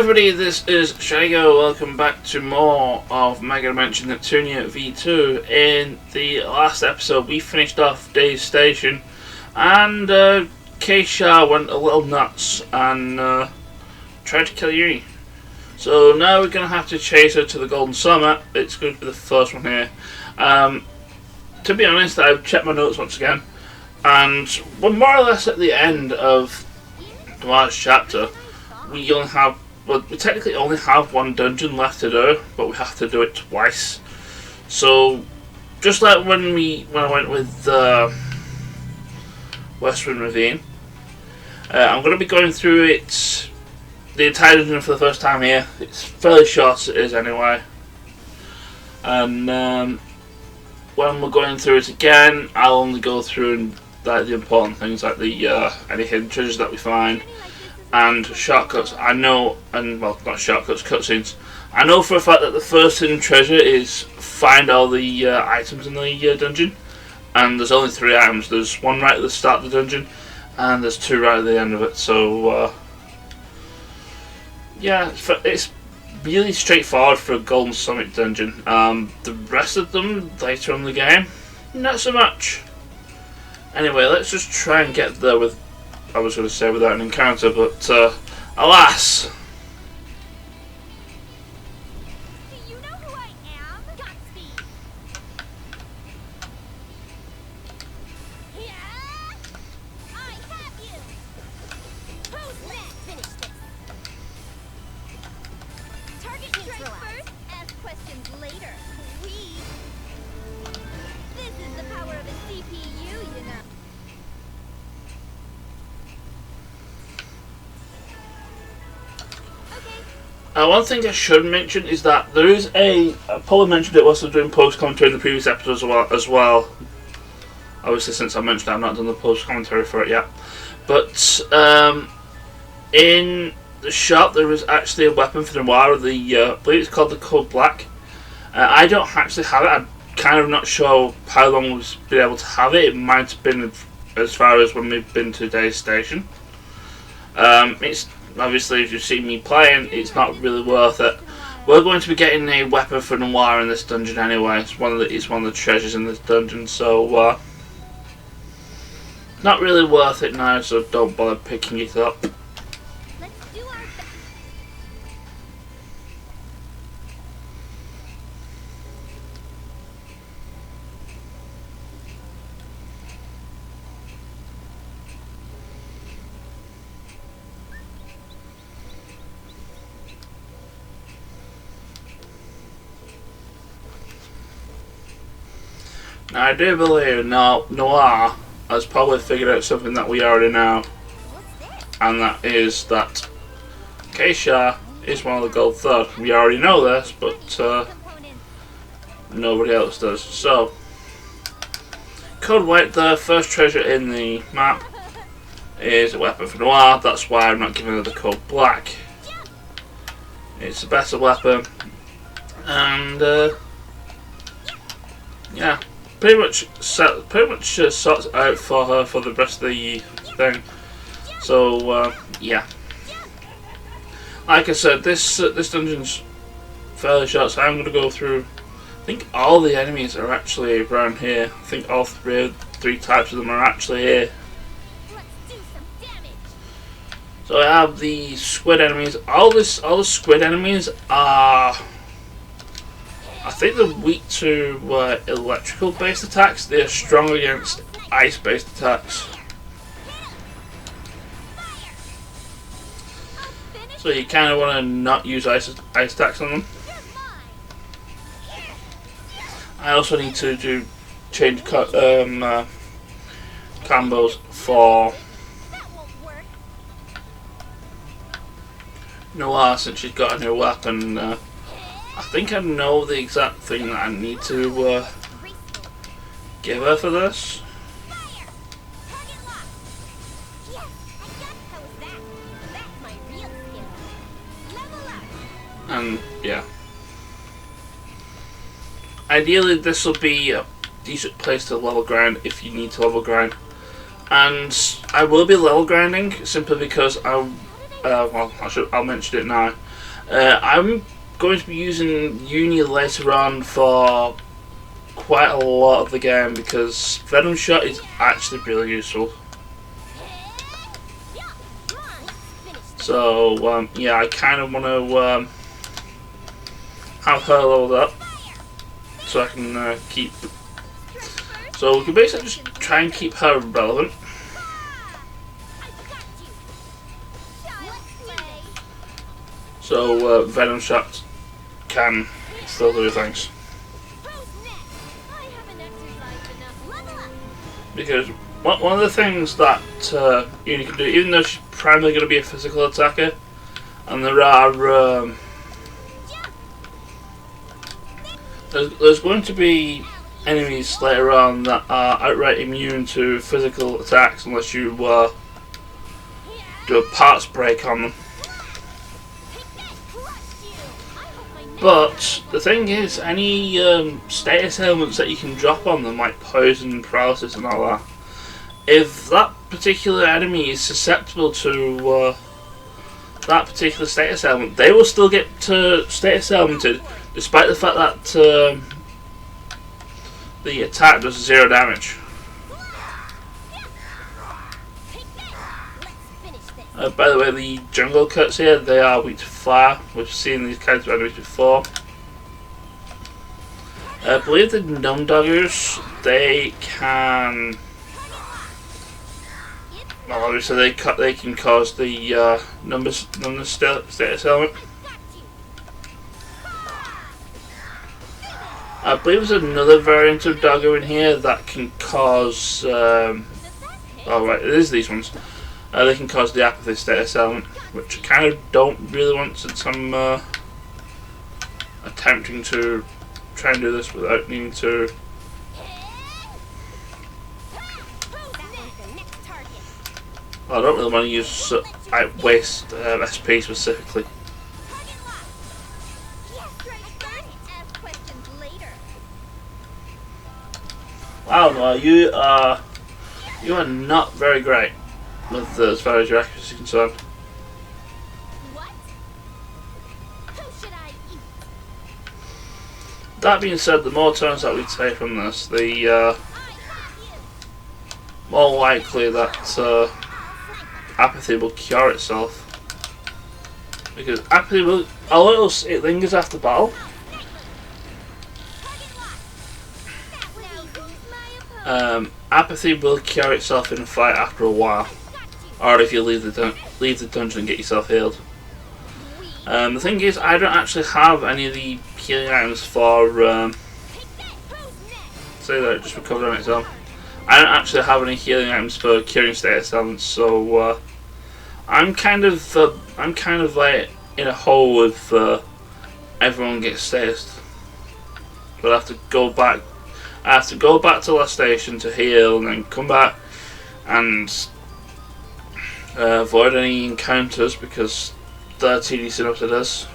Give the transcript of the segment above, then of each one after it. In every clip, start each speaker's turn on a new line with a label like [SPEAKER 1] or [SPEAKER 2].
[SPEAKER 1] everybody, this is Shago. Welcome back to more of Megadimension Neptunia V2. In the last episode we finished off Lastation and K-Sha went a little nuts and tried to kill Uni. So now we're going to have to chase her to the Golden Summit. It's going to be the first one here. To be honest, I've checked my notes once again and we're more or less at the end of the last chapter. We technically only have one dungeon left to do, but we have to do it twice. So, just like when I went with Westwind Ravine, I'm going to be going through the entire dungeon for the first time here. It's fairly short as it is anyway. And when we're going through it again, I'll only go through the important things like the any hidden treasures that we find. And shortcuts, I know, and well, not shortcuts, cutscenes. I know for a fact that the first hidden treasure is find all the items in the dungeon, and there's only 3 items. There's one right at the start of the dungeon, and there's 2 right at the end of it. So, yeah, it's really straightforward for a Golden Summit dungeon. The rest of them later in the game, not so much. Anyway, let's just try and get there with. I was going to say without an encounter, but alas!
[SPEAKER 2] Do you know who I am? Godspeed. Yeah, I have you. Who's next? Finish this. Target strike first, ask questions later. This is the power of a CPU, you know.
[SPEAKER 1] One thing I should mention is that there is Paula mentioned it whilst I was doing post commentary in the previous episode as well. Obviously, since I mentioned it, I've not done the post commentary for it yet. But in the shop, there is actually a weapon for Noire. I believe it's called the Code Black. I don't actually have it. I'm kind of not sure how long we've been able to have it. It might have been as far as when we've been to Lastation. It's obviously, if you've seen me playing, it's not really worth it. We're going to be getting a weapon for Noire in this dungeon anyway. It's one of the treasures in this dungeon, so not really worth it now. So don't bother picking it up.
[SPEAKER 2] Let's do our best.
[SPEAKER 1] Now, I do believe Noire has probably figured out something that we already know, and that is that K-Sha is one of the Gold Third. We already know this, but nobody else does. So, Code White, the first treasure in the map, is a weapon for Noire. That's why I'm not giving her the Code Black. It's a better weapon, and yeah. Pretty much sorts it out for her for the rest of the thing. So yeah, like I said, this dungeon's fairly short, so I'm going to go through. I think all the enemies are actually around here. I think all three types of them are actually here.
[SPEAKER 2] Let's do some damage.
[SPEAKER 1] So I have the squid enemies. All the squid enemies are. I think they're weak to electrical based attacks. They are strong against ice based attacks. So you kind of want to not use ice attacks on them. I also need to change combos for Noire since she's got a new weapon. I think I know the exact thing that I need to give her for this. And yeah. Ideally this will be a decent place to level grind if you need to level grind. And I will be level grinding simply because I well, I'll mention it now. I'm going to be using Uni later on for quite a lot of the game because Venom Shot is actually really useful. So yeah, I kind of want to have her leveled up so I can keep. So we can basically just try and keep her relevant. So Venom Shot can still do things. Because one of the things that Uni can do, even though she's primarily going to be a physical attacker, and there are there's going to be enemies later on that are outright immune to physical attacks unless you do a parts break on them. But the thing is, any status elements that you can drop on them, like poison, paralysis and all that, if that particular enemy is susceptible to that particular status element, they will still get status elemented, despite the fact that the attack does 0 damage. By the way, the jungle cuts here, they are weak to fire. We've seen these kinds of enemies before. I believe the Gnome Doggers, they can... Well, obviously they can cause the numbness status element. I believe there's another variant of Doggo in here that can cause... oh right, it is these ones. They can cause the apathy status element, which I kind of don't really want, since I'm attempting to try and do this without needing to. Well, I don't really want to use waste SP specifically. Wow, no, you are not very great with as far as your accuracy is concerned. That being said, the more turns that we take from this, the more likely that apathy will cure itself. Because apathy will, although it lingers after battle, apathy will cure itself in a fight after a while. Or if you leave the dungeon and get yourself healed. The thing is, I don't actually have any of the healing items for say that just recovered on its own. I don't actually have any healing items for curing status elements, so I'm kind of like in a hole if everyone gets status. But I have to go back. I have to go back to Lastation to heal, and then come back and avoid any encounters because they're tedious enough to this.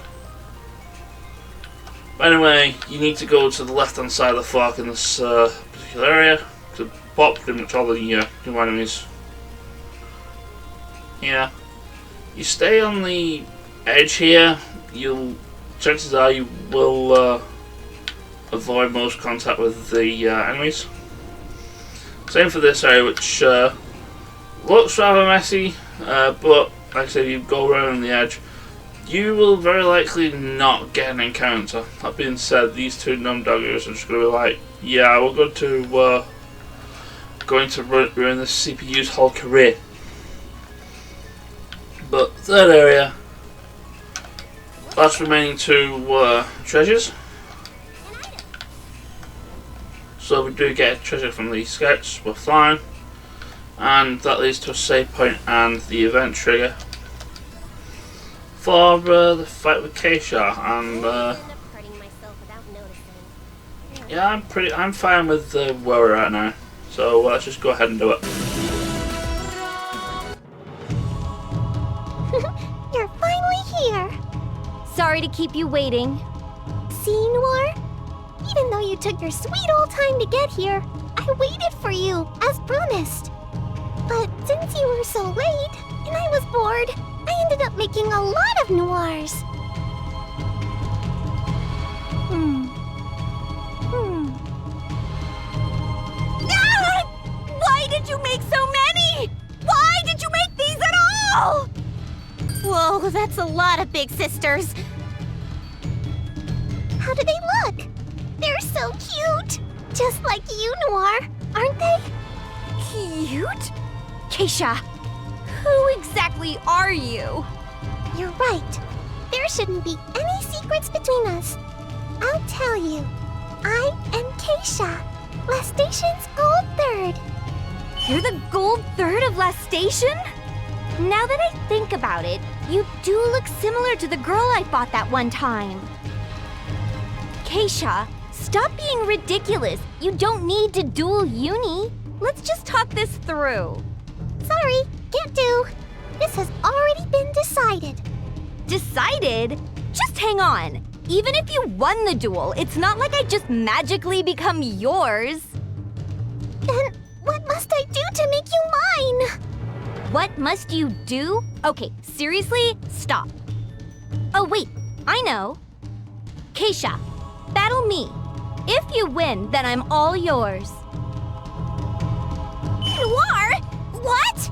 [SPEAKER 1] But anyway, you need to go to the left hand side of the fork in this particular area to pop pretty much all the new enemies. Yeah, you stay on the edge here, chances are you will avoid most contact with the enemies. Same for this area, which looks rather messy, but like I said, you go around the edge, you will very likely not get an encounter. That being said, these two Gnome Doggers are just going to be like, yeah, we're going to ruin the CPU's whole career. But third area, last remaining two treasures. So we do get a treasure from these scouts, we're fine. And that leads to a save point and the event trigger for the fight with K-Sha. And yeah, I'm fine with where we're at now. So let's just go ahead and do it.
[SPEAKER 2] You're finally here. Sorry to keep you waiting. See, Noire? Even though you took your sweet old time to get here, I waited for you, as promised. But since you were so late, and I was bored, I ended ended up making a lot of noirs. Why did you make so many? Why did you make these at all? Whoa, that's a lot of big sisters. How do they look? They're so cute. Just like you, Noire, aren't they? Cute? K-Sha, who exactly are you? You're right. There shouldn't be any secrets between us. I'll tell you. I am K-Sha, Lastation's gold third. You're the gold third of Lastation? Now that I think about it, you do look similar to the girl I fought that one time. K-Sha, stop being ridiculous. You don't need to duel Uni. Let's just talk this through. Sorry, can't do. This has already been decided. Decided? Just hang on. Even if you won the duel, it's not like I just magically become yours. Then what must I do to make you mine? What must you do? Okay, seriously, stop. Oh wait, I know. K-Sha, battle me. If you win, then I'm all yours. Noire? What?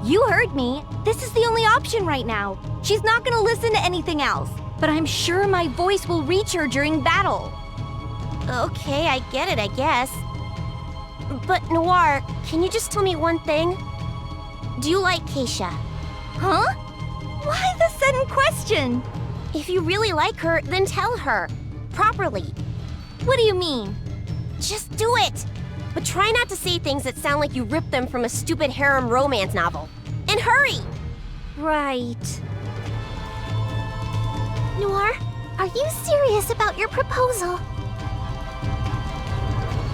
[SPEAKER 2] You heard me. This is the only option right now. She's not gonna listen to anything else, but I'm sure my voice will reach her during battle. Okay, I get it, I guess. But Noire, can you just tell me one thing? Do you like K-Sha? Huh? Why the sudden question? If you really like her, then tell her. Properly. What do you mean? Just do it! But try not to say things that sound like you ripped them from a stupid harem romance novel. And hurry! Right. Noire, are you serious about your proposal?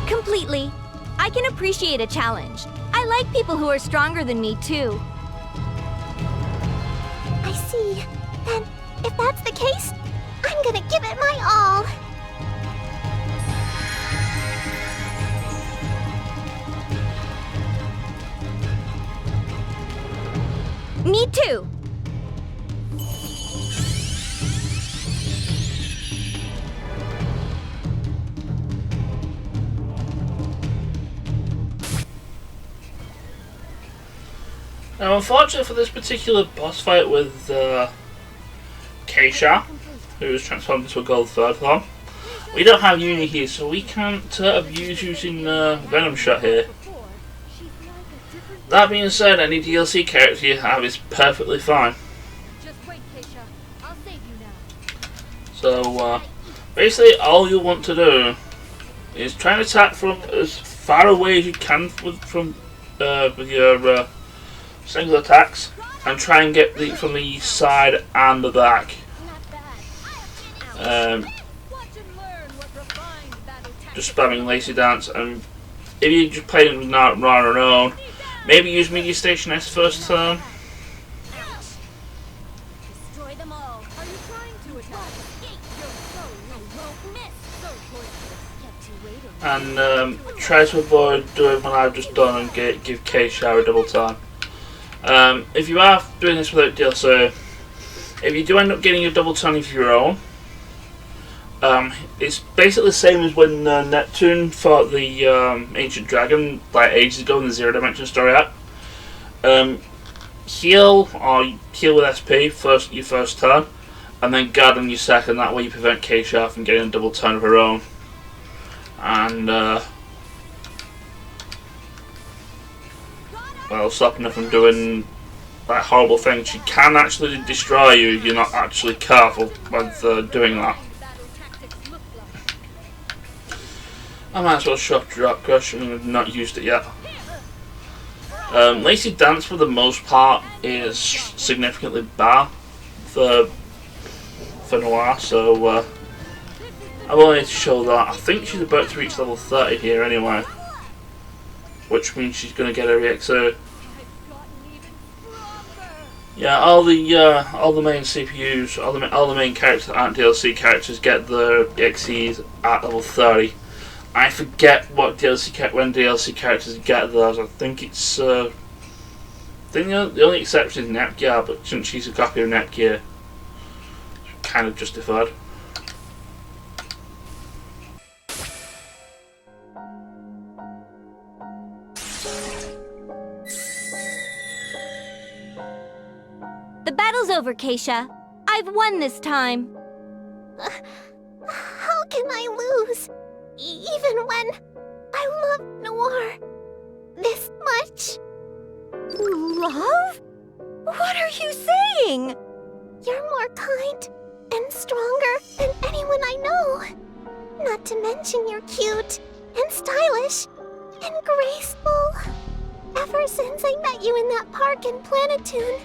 [SPEAKER 2] Completely. I can appreciate a challenge. I like people who are stronger than me, too. I see. Then, if that's the case, I'm gonna give it my all. Me too.
[SPEAKER 1] Now, unfortunately for this particular boss fight with K-Sha, who is transformed into a gold third form, we don't have Uni here, so we can't abuse using Venom Shot here. That being said, any DLC character you have is perfectly fine.
[SPEAKER 3] Just wait, K-Sha. I'll save you now.
[SPEAKER 1] So, basically all you want to do is try and attack from as far away as you can with your single attacks, and try and get from the side and the back. Just spamming Lacy Dance, and if you're just playing with Noire on your own, maybe use Megadimension S first turn.
[SPEAKER 3] Destroy them all. Are you trying to attack? You're so weak. Won't miss. So pointless. Kept you waiting.
[SPEAKER 1] And try to avoid doing what I've just done and give K-Sha a double time. If you are doing this without DLC, if you do end up getting a double turn of your own, it's basically the same as when Neptune fought the ancient dragon like ages ago in the Zero Dimension story arc. Heal with SP your first turn, and then guard on your second. That way you prevent K-Sha from getting a double turn of her own. And well, stopping her from doing that horrible thing. She can actually destroy you if you're not actually careful with doing that. I might as well shop drop crush. I mean, I've not used it yet. Lacy Dance for the most part is significantly better for Noire, so I will need to show that. I think she's about to reach level 30 here anyway, which means she's going to get her EXO. Yeah, all the main CPUs, all the main characters that aren't DLC characters get their EXEs at level 30. I forget what when DLC characters get those. I think it's Then the only exception is Netgear, but since she's a copy of Netgear, it's kind of justified.
[SPEAKER 2] The battle's over, K-Sha. I've won this time.
[SPEAKER 3] How can I lose? Even when I love Noire this much?
[SPEAKER 2] Love? What are you saying?
[SPEAKER 3] You're more kind and stronger than anyone I know. Not to mention you're cute and stylish and graceful. Ever since I met you in that park in Planetoon,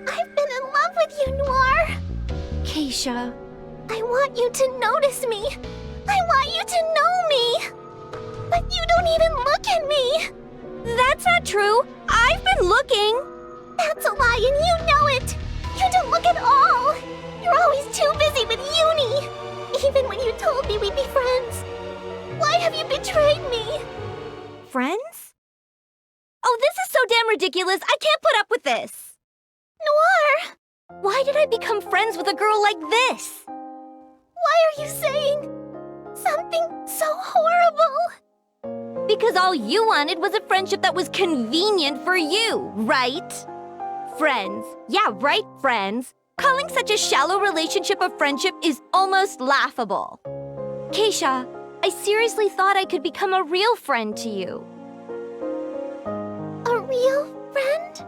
[SPEAKER 3] I've been in love with you, Noire.
[SPEAKER 2] K-Sha.
[SPEAKER 3] I want you to notice me. I want you to know me. But you don't even look at me.
[SPEAKER 2] That's not true. I've been looking.
[SPEAKER 3] That's a lie and you know it. You don't look at all. You're always too busy with Uni. Even when you told me we'd be friends. Why have you betrayed me?
[SPEAKER 2] Friends? Oh, this is so damn ridiculous. I can't put up with this.
[SPEAKER 3] Noire!
[SPEAKER 2] Why did I become friends with a girl like this?
[SPEAKER 3] Why are you saying something so horrible?
[SPEAKER 2] Because all you wanted was a friendship that was convenient for you, right? Friends. Yeah, right, friends. Calling such a shallow relationship a friendship is almost laughable. K-Sha, I seriously thought I could become a real friend to you.
[SPEAKER 3] A real friend?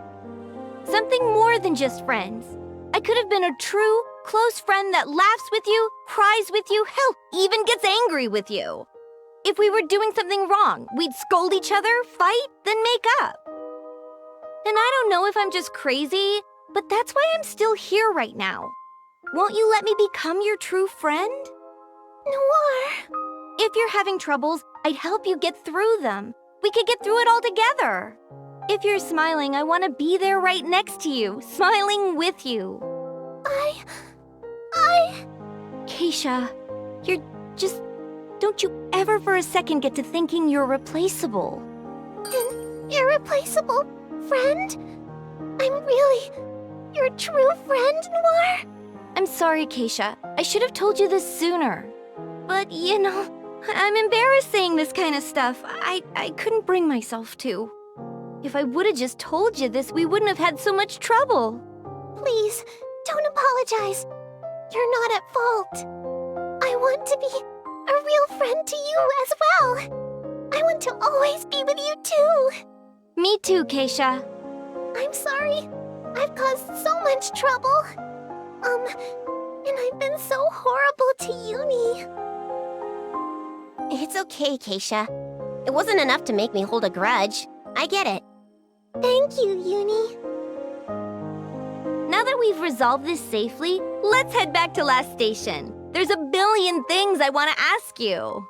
[SPEAKER 2] Something more than just friends. I could have been a true, close friend that laughs with you, cries with you, hell, even gets angry with you. If we were doing something wrong, we'd scold each other, fight, then make up. And I don't know if I'm just crazy, but that's why I'm still here right now. Won't you let me become your true friend?
[SPEAKER 3] Noire.
[SPEAKER 2] If you're having troubles, I'd help you get through them. We could get through it all together. If you're smiling, I want to be there right next to you, smiling with you. K-Sha, you're just... Don't you ever for a second get to thinking you're replaceable.
[SPEAKER 3] An irreplaceable friend? I'm really your true friend, Noire?
[SPEAKER 2] I'm sorry, K-Sha. I should have told you this sooner. But, you know, I'm embarrassed saying this kind of stuff. I couldn't bring myself to. If I would have just told you this, we wouldn't have had so much trouble.
[SPEAKER 3] Please, don't apologize. You're not at fault. I want to be a real friend to you as well. I want to always be with you too.
[SPEAKER 2] Me too, K-Sha.
[SPEAKER 3] I'm sorry. I've caused so much trouble. And I've been so horrible to Uni.
[SPEAKER 4] It's okay, K-Sha. It wasn't enough to make me hold a grudge. I get it.
[SPEAKER 3] Thank you, Uni.
[SPEAKER 2] Now that we've resolved this safely, let's head back to Lastation. There's a billion things I want to ask you.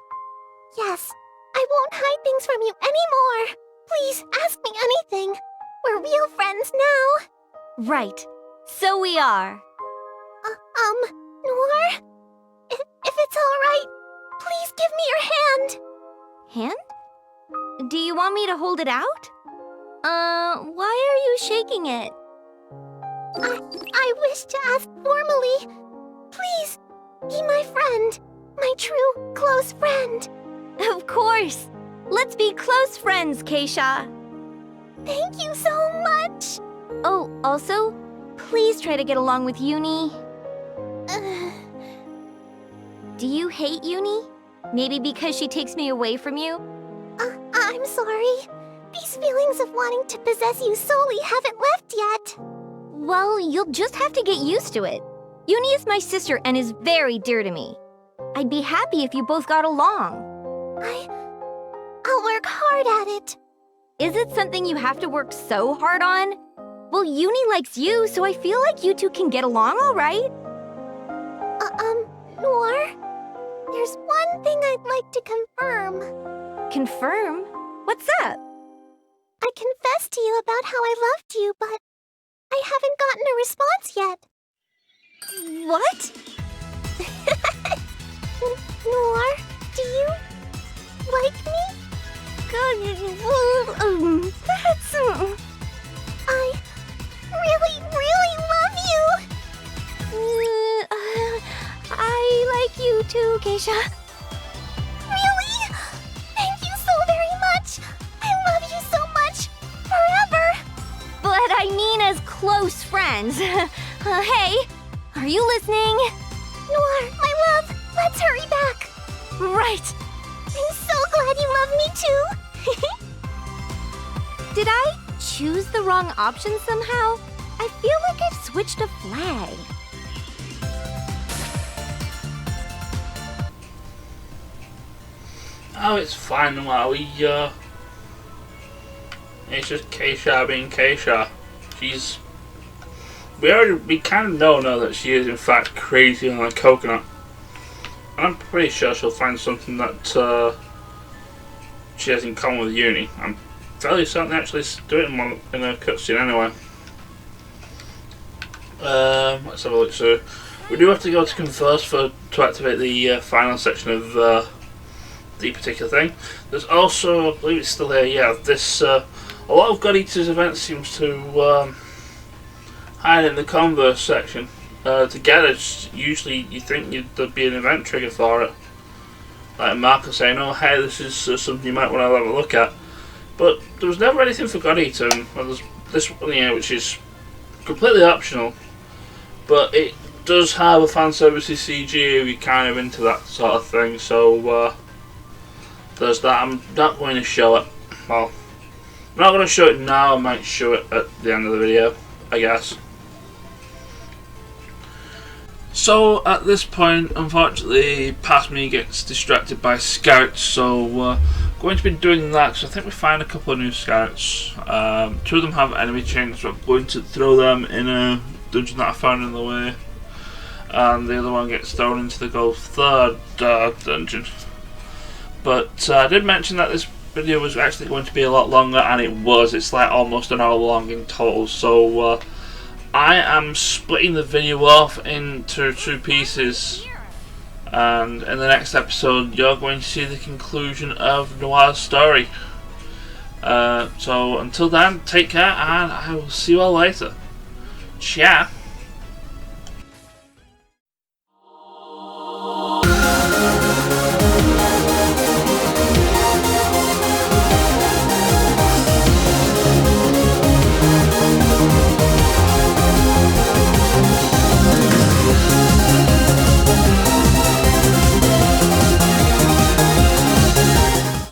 [SPEAKER 3] Yes, I won't hide things from you anymore. Please ask me anything. We're real friends now.
[SPEAKER 2] Right. So we are.
[SPEAKER 3] Noire? If it's alright, please give me your hand.
[SPEAKER 2] Hand? Do you want me to hold it out? Why are you shaking it?
[SPEAKER 3] I wish to ask formally. Please, be my friend. My true, close friend.
[SPEAKER 2] Of course. Let's be close friends, K-Sha.
[SPEAKER 3] Thank you so much.
[SPEAKER 2] Oh, also, please try to get along with Uni. Do you hate Uni? Maybe because she takes me away from you?
[SPEAKER 3] I'm sorry. These feelings of wanting to possess you solely haven't left yet.
[SPEAKER 2] Well, you'll just have to get used to it. Uni is my sister and is very dear to me. I'd be happy if you both got along.
[SPEAKER 3] I'll work hard at it.
[SPEAKER 2] Is it something you have to work so hard on? Well, Uni likes you, so I feel like you two can get along all right.
[SPEAKER 3] Noire? There's one thing I'd like to confirm.
[SPEAKER 2] Confirm? What's up?
[SPEAKER 3] I confessed to you about how I loved you, but I haven't gotten a response yet.
[SPEAKER 2] What?
[SPEAKER 3] Noire, do you like me?
[SPEAKER 2] That's... too, K-Sha.
[SPEAKER 3] Really? Thank you so very much. I love you so much. Forever.
[SPEAKER 2] But I mean as close friends. Hey, are you listening?
[SPEAKER 3] Noire, my love, let's hurry back.
[SPEAKER 2] Right.
[SPEAKER 3] I'm so glad you love me too.
[SPEAKER 2] Did I choose the wrong option somehow? I feel like I've switched a flag.
[SPEAKER 1] Oh, it's fine, Noire. It's just K-Sha being K-Sha. We kind of know now that she is in fact crazy on a coconut. And I'm pretty sure she'll find something that she has in common with Uni. I'm fairly certain they actually do it in a cutscene anyway. Let's have a look. So we do have to go to Converse to activate the final section of the particular thing. There's also, I believe it's still here, yeah, this, a lot of God Eater's events seems to hide in the Converse section. To get it, usually you think there'd be an event trigger for it. Like Marco saying, oh hey, this is something you might want to have a look at. But there was never anything for God Eater, and well, there's this one here which is completely optional. But it does have a fan services CG if you're kind of into that sort of thing, so there's that. I'm not going to show it. Well, I'm not going to show it now, I might show it at the end of the video, I guess. So at this point, unfortunately, past me gets distracted by scouts, so going to be doing that because I think we find a couple of new scouts. Two of them have enemy chains, so I'm going to throw them in a dungeon that I found in the way, and the other one gets thrown into the Gold Third dungeon. But I did mention that this video was actually going to be a lot longer, and it was. It's like almost an hour long in total, so I am splitting the video off into two pieces, and in the next episode you're going to see the conclusion of Noire's story. So until then, take care, and I will see you all later. Ciao.